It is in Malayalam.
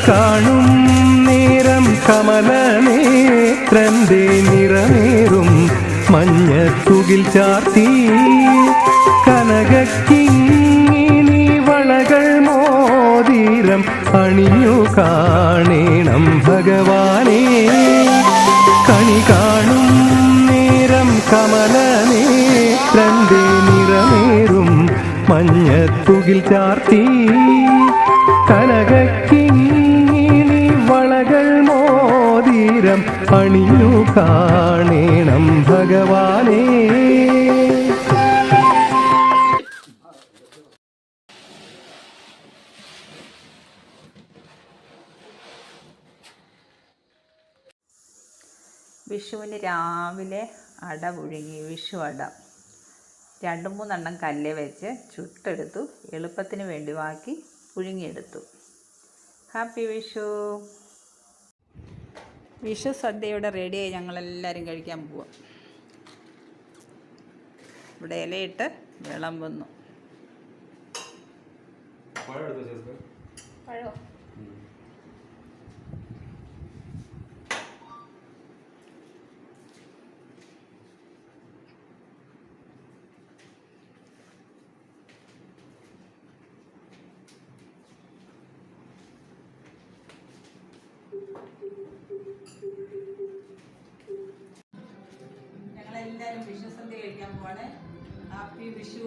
കാണും നേരം കമലനേത്രന്റെ നിറമേറും മഞ്ഞത്തുകിൽ ചാർത്തി കനകക്കിങ്ങിണി വളകൾ മോതിരം അണിഞ്ഞു കാണേണം ഭഗവാനേ. കണി കാണും നേരം കമലനേത്രന്റെ നിറമേറും മഞ്ഞത്തുകിൽ ചാർത്തി കനകക്കിങ്ങിണി വളകൾ മോതിരം അണിഞ്ഞു കാണേണം ഭഗവാനേ. വിഷുവിന് രാവിലെ അട പുഴുങ്ങി, വിഷു അട 2-3 കല്ല് വെച്ച് ചുട്ടെടുത്തു. എളുപ്പത്തിന് വേണ്ടി ബാക്കി പുഴുങ്ങിയെടുത്തു. ഹാപ്പി വിഷു. വിഷു സദ്യയുടെ റെഡിയായി, ഞങ്ങളെല്ലാവരും കഴിക്കാൻ പോവാം. ഇവിടെ ഇലയിട്ട് വിളമ്പുന്നു. പഴം ഞങ്ങളെല്ലാവരും വിഷു സദ്യ കഴിക്കാൻ പോവാണ്. ഹാപ്പി വിഷു.